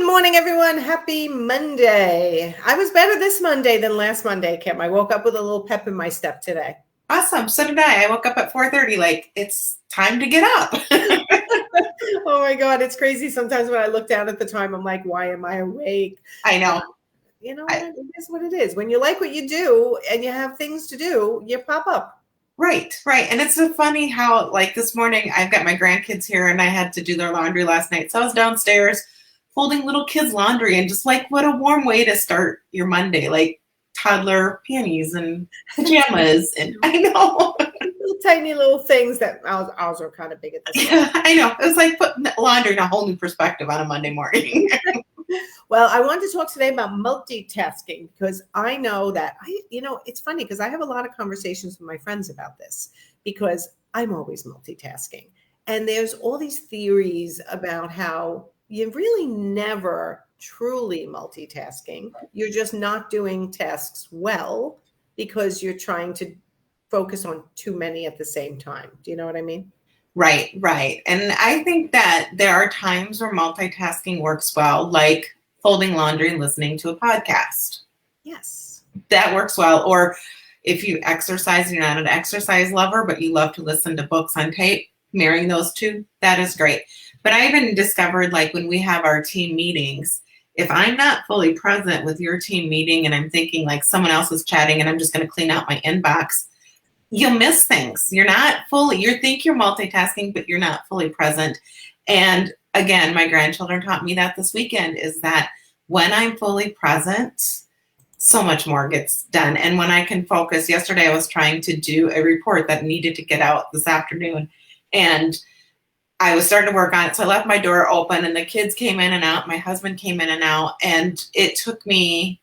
morning, everyone. Happy Monday. I was better this Monday than last Monday, Kim. I woke up with a little pep in my step today. Awesome. So did I. I woke up at 4:30. Like, it's time to get up. Oh my God. It's crazy. Sometimes when I look down at the time, I'm like, why am I awake? I know. You know, it is what it is. When you like what you do and you have things to do, you pop up. Right. And it's so funny how, like, this morning I've got my grandkids here and I had to do their laundry last night. So I was downstairs folding little kids' laundry, and just like, what a warm way to start your Monday. Like, toddler panties and pajamas. And I know. Little tiny little things that ours are kind of big at this point. Yeah, I know. It was like putting laundry in a whole new perspective on a Monday morning. Well, I wanted to talk today about multitasking because I know that it's funny because I have a lot of conversations with my friends about this because I'm always multitasking. And there's all these theories about how you're really never truly multitasking. You're just not doing tasks well because you're trying to focus on too many at the same time. Do you know what I mean? Right. And I think that there are times where multitasking works well, like folding laundry and listening to a podcast. Yes. That works well. Or if you exercise, you're not an exercise lover, but you love to listen to books on tape, marrying those two, that is great. But I even discovered, like, when we have our team meetings, if I'm not fully present with your team meeting and I'm thinking like someone else is chatting and I'm just going to clean out my inbox, you'll miss things. You think you're multitasking, but you're not fully present. And again, my grandchildren taught me that this weekend, is that when I'm fully present, so much more gets done. And when I can focus, yesterday I was trying to do a report that needed to get out this afternoon. And I was starting to work on it. So I left my door open and the kids came in and out. My husband came in and out. And it took me,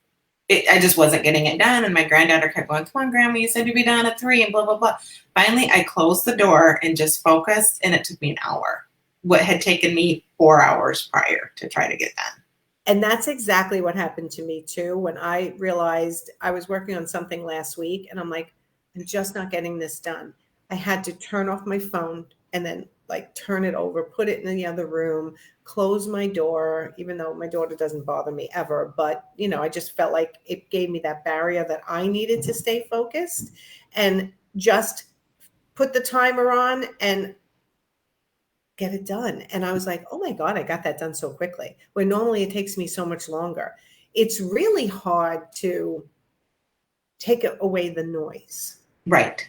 I just wasn't getting it done. And my granddaughter kept going, come on, Grandma, you said you'd be done at 3 and blah, blah, blah. Finally, I closed the door and just focused, and it took me an hour. What had taken me 4 hours prior to try to get done. And that's exactly what happened to me too. When I realized I was working on something last week and I'm like, I'm just not getting this done. I had to turn off my phone and then like turn it over, put it in the other room, close my door, even though my daughter doesn't bother me ever. But, I just felt like it gave me that barrier that I needed to stay focused and just put the timer on and get it done. And I was like, oh my God, I got that done so quickly, where normally it takes me so much longer. It's really hard to take away the noise. Right.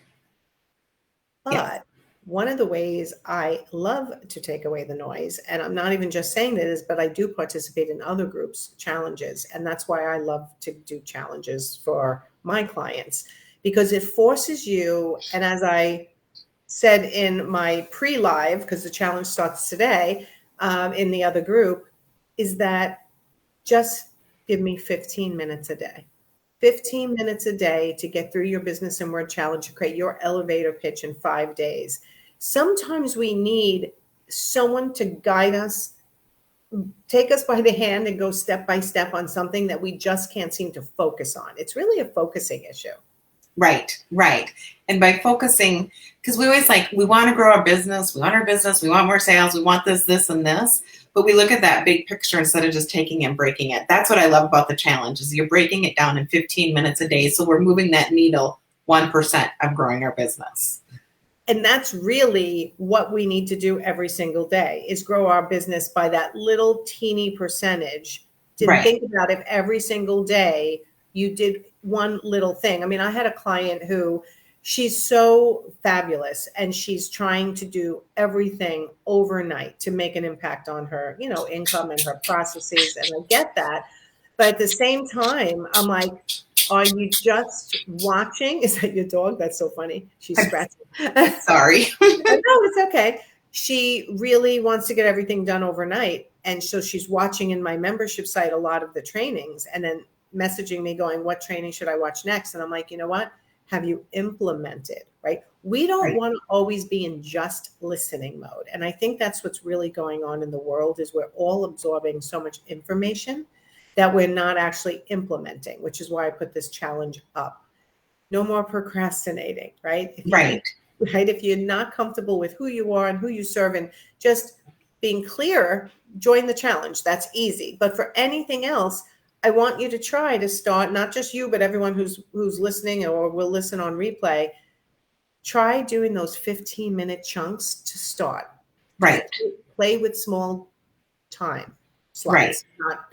But yeah. One of the ways I love to take away the noise, and I'm not even just saying this, but I do participate in other groups' challenges. And that's why I love to do challenges for my clients, because it forces you. And as I said in my pre-live, because the challenge starts today, in the other group, is that just give me 15 minutes a day. 15 minutes a day to get through your business and word challenge, to create your elevator pitch in 5 days. Sometimes we need someone to guide us, take us by the hand and go step by step on something that we just can't seem to focus on. It's really a focusing issue. Right. And by focusing, because we always we want to grow our business, we want more sales, we want this, and this, but we look at that big picture instead of just taking it and breaking it. That's what I love about the challenge, is you're breaking it down in 15 minutes a day. So we're moving that needle 1% of growing our business. And that's really what we need to do every single day, is grow our business by that little teeny percentage. To think about if every single day you did one little thing. I mean, I had a client who, she's so fabulous and she's trying to do everything overnight to make an impact on her, income and her processes. And I get that. But at the same time, I'm like, are you just watching? Is that your dog? That's so funny. She's scratching. Sorry. No, it's okay. She really wants to get everything done overnight. And so she's watching in my membership site a lot of the trainings and then messaging me going, what training should I watch next? And I'm like, you know what? Have you implemented, right? We don't want to always be in just listening mode. And I think that's what's really going on in the world, is we're all absorbing so much information that we're not actually implementing, which is why I put this challenge up. No more procrastinating, right? If you're not comfortable with who you are and who you serve, and just being clear, join the challenge. That's easy. But for anything else, I want you to try to start, not just you, but everyone who's listening or will listen on replay. Try doing those 15-minute chunks to start. Right. Play with small time slots. Right. Not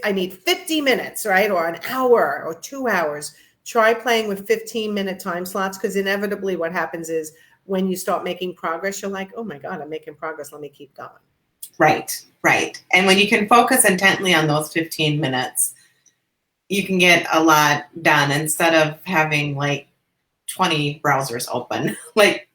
I need 50 minutes, right? Or an hour or 2 hours. Try playing with 15-minute time slots, because inevitably what happens is when you start making progress, you're like, oh my God, I'm making progress. Let me keep going. Right, right. And when you can focus intently on those 15 minutes, you can get a lot done instead of having like 20 browsers open. Like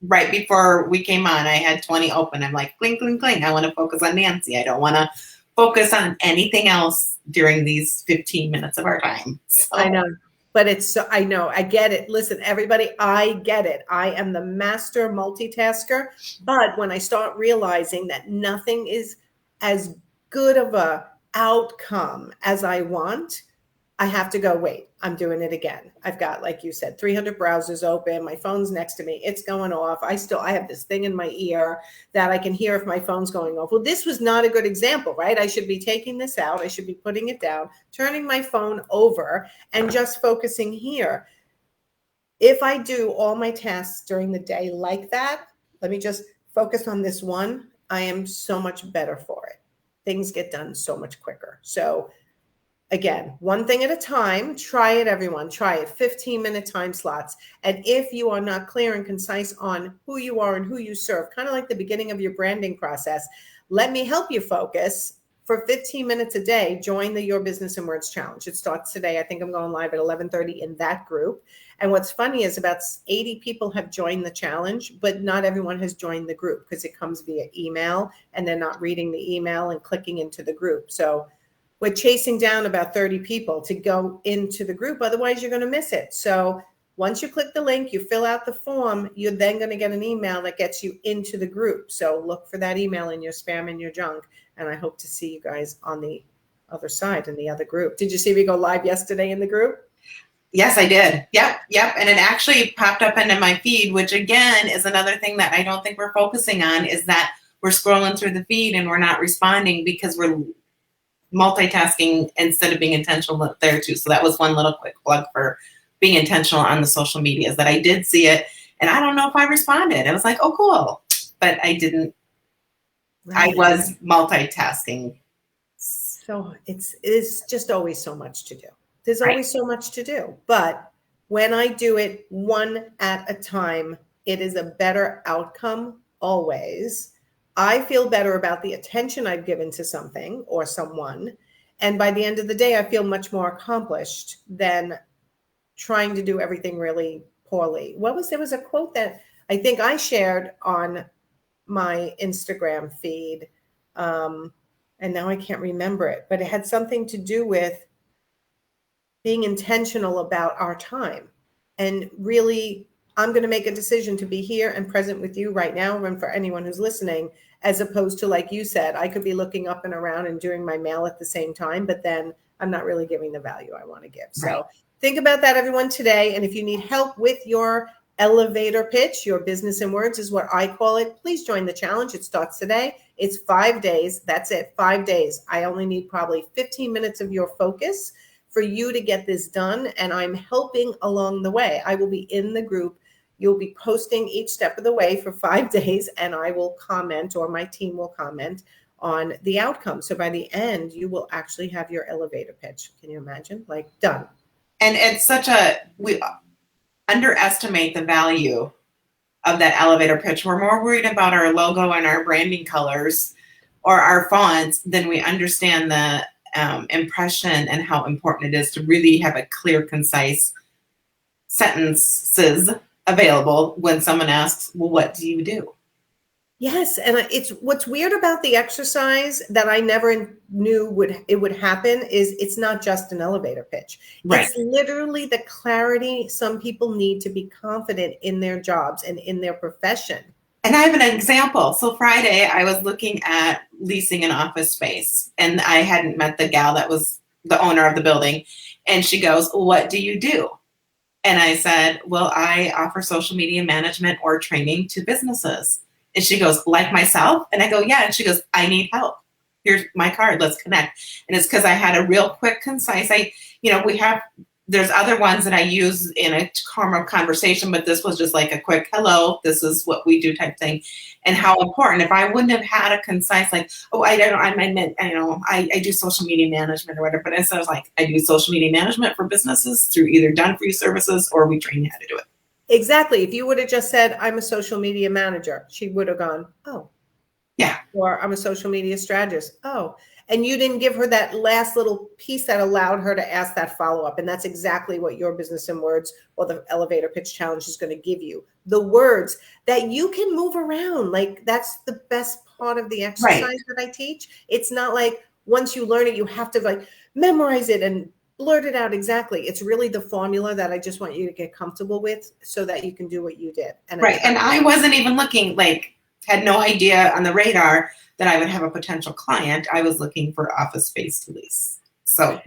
right before we came on, I had 20 open. I'm like, cling, cling, cling. I want to focus on Nancy. I don't want to focus on anything else during these 15 minutes of our time. So. I know. But I know, I get it. Listen, everybody, I get it. I am the master multitasker. But when I start realizing that nothing is as good of a outcome as I want, I have to go, wait, I'm doing it again. I've got, like you said, 300 browsers open. My phone's next to me. It's going off. I have this thing in my ear that I can hear if my phone's going off. Well, this was not a good example, right? I should be taking this out. I should be putting it down, turning my phone over, and just focusing here. If I do all my tasks during the day like that, let me just focus on this one, I am so much better for it. Things get done so much quicker. So again, one thing at a time. Try it, everyone. Try it. 15-minute time slots. And if you are not clear and concise on who you are and who you serve, kind of like the beginning of your branding process, let me help you focus. For 15 minutes a day, join the Your Business in Words Challenge. It starts today. I think I'm going live at 11:30 in that group. And what's funny is about 80 people have joined the challenge, but not everyone has joined the group because it comes via email and they're not reading the email and clicking into the group. So we're chasing down about 30 people to go into the group. Otherwise, you're going to miss it. So once you click the link, you fill out the form, you're then going to get an email that gets you into the group. So look for that email in your spam and your junk. And I hope to see you guys on the other side in the other group. Did you see me go live yesterday in the group? Yes, I did. Yep. And it actually popped up into my feed, which again is another thing that I don't think we're focusing on, is that we're scrolling through the feed and we're not responding because we're multitasking instead of being intentional there too. So that was one little quick plug for being intentional on the social media, is that I did see it and I don't know if I responded. I was like, oh, cool. But I didn't. Right. I was multitasking. So it's just always so much to do. There's always so much to do. But when I do it one at a time, it is a better outcome always. I feel better about the attention I've given to something or someone. And by the end of the day, I feel much more accomplished than trying to do everything really poorly. There was a quote that I think I shared on my Instagram feed. And now I can't remember it, but it had something to do with being intentional about our time. And really, I'm going to make a decision to be here and present with you right now, and for anyone who's listening, as opposed to, like you said, I could be looking up and around and doing my mail at the same time, but then I'm not really giving the value I want to give. So think about that, everyone, today. And if you need help with your elevator pitch, Your Business in Words is what I call it, please join the challenge. It starts today. It's 5 days. That's it. 5 days. I only need probably 15 minutes of your focus for you to get this done. And I'm helping along the way. I will be in the group. You'll be posting each step of the way for 5 days, and I will comment, or my team will comment on the outcome. So by the end, you will actually have your elevator pitch. Can you imagine? Like, done. And it's we underestimate the value of that elevator pitch. We're more worried about our logo and our branding colors or our fonts than we understand the impression and how important it is to really have a clear, concise sentences available when someone asks, well, what do you do? Yes. And it's what's weird about the exercise that I never knew would happen is it's not just an elevator pitch. Right. It's literally the clarity some people need to be confident in their jobs and in their profession. And I have an example. So Friday, I was looking at leasing an office space, and I hadn't met the gal that was the owner of the building. And she goes, what do you do? And I said, well, I offer social media management or training to businesses. And she goes, like myself? And I go, yeah. And she goes, I need help. Here's my card. Let's connect. And it's because I had a real quick, concise, there's other ones that I use in a conversation, but this was just like a quick, hello, this is what we do type thing. And how important, if I wouldn't have had a concise, like, oh, I do social media management or whatever, but instead I was like, I do social media management for businesses through either done for you services or we train you how to do it. Exactly. If you would have just said, I'm a social media manager, she would have gone, oh. Yeah. Or I'm a social media strategist. Oh. And you didn't give her that last little piece that allowed her to ask that follow-up. And that's exactly what your Business in Words or the Elevator Pitch Challenge is going to give you. The words that you can move around. Like, that's the best part of the exercise that I teach. It's not like once you learn it, you have to like memorize it and blurt it out exactly. It's really the formula that I just want you to get comfortable with so that you can do what you did. And and I wasn't even looking, had no idea on the radar that I would have a potential client. I was looking for office space to lease. So,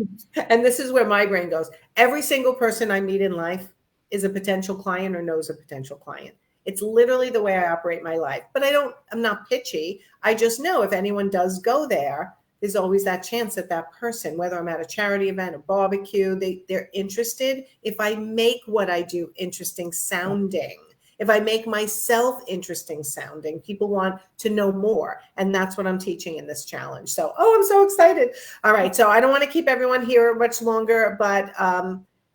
and this is where my brain goes. Every single person I meet in life is a potential client or knows a potential client. It's literally the way I operate my life. But I'm not pitchy. I just know if anyone does go there, there's always that chance that that person, whether I'm at a charity event, a barbecue, they're interested. If I make what I do interesting sounding, if I make myself interesting sounding, people want to know more. And that's what I'm teaching in this challenge. So, I'm so excited. All right. So I don't want to keep everyone here much longer, but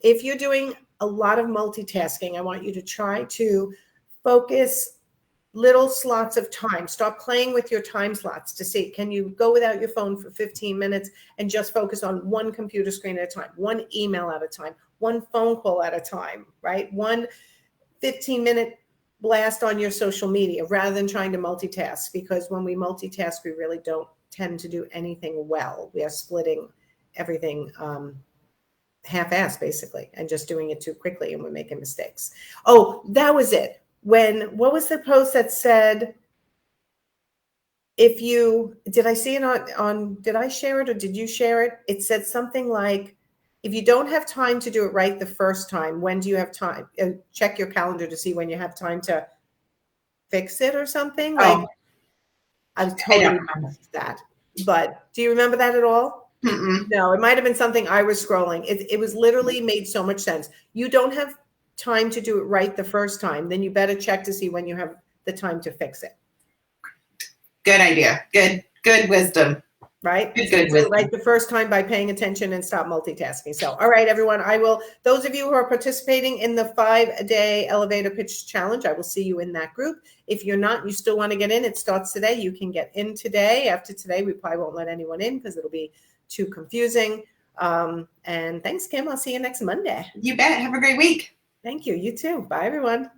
if you're doing a lot of multitasking, I want you to try to focus little slots of time. Start playing with your time slots to see, can you go without your phone for 15 minutes and just focus on one computer screen at a time, one email at a time, one phone call at a time, right? One 15-minute blast on your social media rather than trying to multitask, because when we multitask, we really don't tend to do anything well. We are splitting everything half-assed basically and just doing it too quickly, and we're making mistakes. Oh, that was it. What was the post that said, did I see it on, did I share it or did you share it? It said something like, if you don't have time to do it right the first time, when do you have time? Check your calendar to see when you have time to fix it or something. Like, I totally missed that. But do you remember that at all? Mm-mm. No, it might have been something I was scrolling. It was literally made so much sense. You don't have time to do it right the first time, then you better check to see when you have the time to fix it. Good idea. Good wisdom. Right? Good wisdom. Right the first time by paying attention and stop multitasking. So, all right, everyone, those of you who are participating in the 5-day Elevator Pitch Challenge, I will see you in that group. If you're not, you still want to get in, it starts today. You can get in today. After today, we probably won't let anyone in because it'll be too confusing. And thanks, Kim. I'll see you next Monday. You bet. Have a great week. Thank you. You too. Bye, everyone.